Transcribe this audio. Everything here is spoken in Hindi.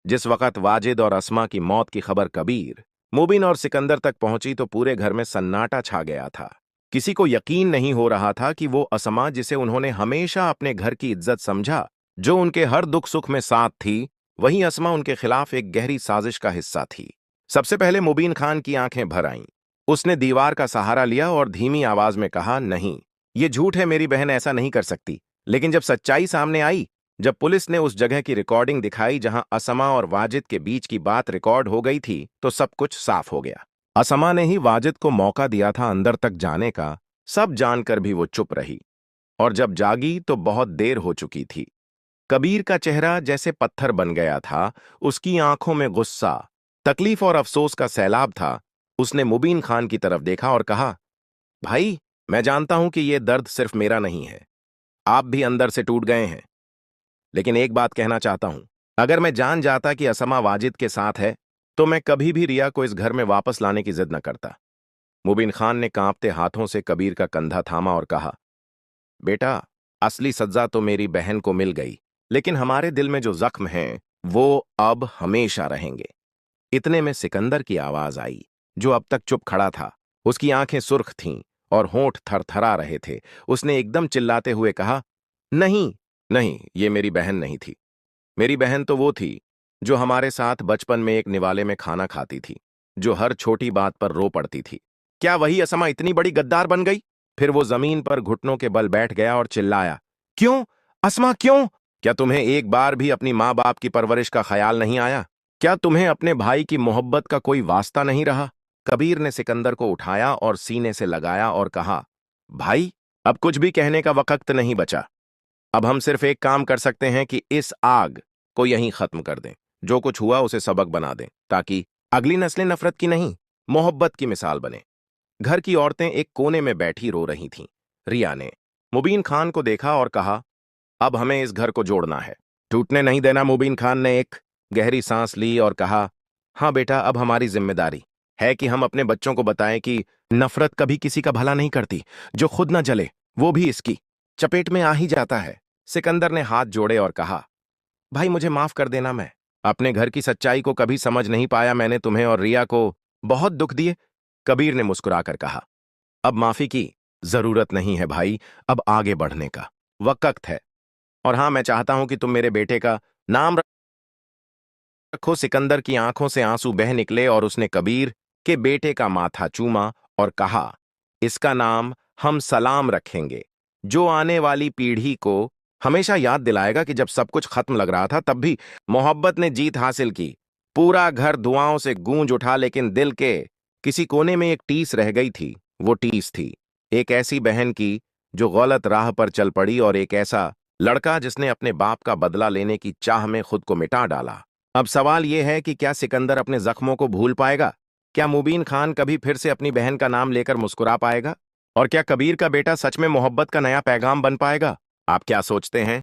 जिस वक़्त वाजिद और अस्मा की मौत की खबर कबीर, मुबीन और सिकंदर तक पहुंची तो पूरे घर में सन्नाटा छा गया था। किसी को यकीन नहीं हो रहा था कि वो अस्मा, जिसे उन्होंने हमेशा अपने घर की इज्जत समझा, जो उनके हर दुख सुख में साथ थी, वहीं अस्मा उनके खिलाफ एक गहरी साजिश का हिस्सा थी। सबसे पहले मुबीन खान की आंखें भर आईं। उसने दीवार का सहारा लिया और धीमी आवाज में कहा, नहीं, ये झूठ है, मेरी बहन ऐसा नहीं कर सकती। लेकिन जब सच्चाई सामने आई, जब पुलिस ने उस जगह की रिकॉर्डिंग दिखाई जहां असमा और वाजिद के बीच की बात रिकॉर्ड हो गई थी, तो सब कुछ साफ हो गया। असमा ने ही वाजिद को मौका दिया था अंदर तक जाने का, सब जानकर भी वो चुप रही। और जब जागी तो बहुत देर हो चुकी थी। कबीर का चेहरा जैसे पत्थर बन गया था, उसकी आंखों में गुस्सा, तकलीफ और अफसोस का सैलाब था। उसने मुबीन खान की तरफ देखा और कहा, भाई, मैं जानता हूं कि ये दर्द सिर्फ मेरा नहीं है, आप भी अंदर से टूट गए हैं। लेकिन एक बात कहना चाहता हूं, अगर मैं जान जाता कि असमा वाजिद के साथ है, तो मैं कभी भी रिया को इस घर में वापस लाने की जिद न करता। मुबीन खान ने कांपते हाथों से कबीर का कंधा थामा और कहा, बेटा, असली सजा तो मेरी बहन को मिल गई, लेकिन हमारे दिल में जो जख्म हैं, वो अब हमेशा रहेंगे। इतने में सिकंदर की आवाज आई, जो अब तक चुप खड़ा था। उसकी आंखें सुर्ख थीं और होंठ थरथरा रहे थे। उसने एकदम चिल्लाते हुए कहा, नहीं, नहीं, ये मेरी बहन नहीं थी। मेरी बहन तो वो थी जो हमारे साथ बचपन में एक निवाले में खाना खाती थी, जो हर छोटी बात पर रो पड़ती थी। क्या वही असमा इतनी बड़ी गद्दार बन गई? फिर वो जमीन पर घुटनों के बल बैठ गया और चिल्लाया, क्यों असमा, क्यों? क्या तुम्हें एक बार भी अपनी माँ बाप की परवरिश का ख्याल नहीं आया? क्या तुम्हें अपने भाई की मोहब्बत का कोई वास्ता नहीं रहा? कबीर ने सिकंदर को उठाया और सीने से लगाया और कहा, भाई, अब कुछ भी कहने का वक्त नहीं बचा। अब हम सिर्फ एक काम कर सकते हैं कि इस आग को यहीं खत्म कर दें। जो कुछ हुआ उसे सबक बना दें, ताकि अगली नस्लें नफरत की नहीं, मोहब्बत की मिसाल बने। घर की औरतें एक कोने में बैठी रो रही थीं। रिया ने मुबीन खान को देखा और कहा, अब हमें इस घर को जोड़ना है, टूटने नहीं देना। मुबीन खान ने एक गहरी सांस ली और कहा, हाँ बेटा, अब हमारी जिम्मेदारी है कि हम अपने बच्चों को बताएं कि नफरत कभी किसी का भला नहीं करती। जो खुद न जले, वो भी इसकी चपेट में आ ही जाता है। सिकंदर ने हाथ जोड़े और कहा, भाई, मुझे माफ कर देना, मैं अपने घर की सच्चाई को कभी समझ नहीं पाया। मैंने तुम्हें और रिया को बहुत दुख दिए। कबीर ने मुस्कुराकर कहा, अब माफी की जरूरत नहीं है भाई, अब आगे बढ़ने का वक्त है। और हाँ, मैं चाहता हूं कि तुम मेरे बेटे का नाम रखो। सिकंदर की आंखों से आंसू बह निकले और उसने कबीर के बेटे का माथा चूमा और कहा, इसका नाम हम सलाम रखेंगे, जो आने वाली पीढ़ी को हमेशा याद दिलाएगा कि जब सब कुछ खत्म लग रहा था, तब भी मोहब्बत ने जीत हासिल की। पूरा घर दुआओं से गूंज उठा, लेकिन दिल के किसी कोने में एक टीस रह गई थी। वो टीस थी एक ऐसी बहन की जो गलत राह पर चल पड़ी, और एक ऐसा लड़का जिसने अपने बाप का बदला लेने की चाह में खुद को मिटा डाला। अब सवाल यह है कि क्या सिकंदर अपने जख्मों को भूल पाएगा? क्या मुबीन खान कभी फिर से अपनी बहन का नाम लेकर मुस्कुरा पाएगा? और क्या कबीर का बेटा सच में मोहब्बत का नया पैगाम बन पाएगा? आप क्या सोचते हैं?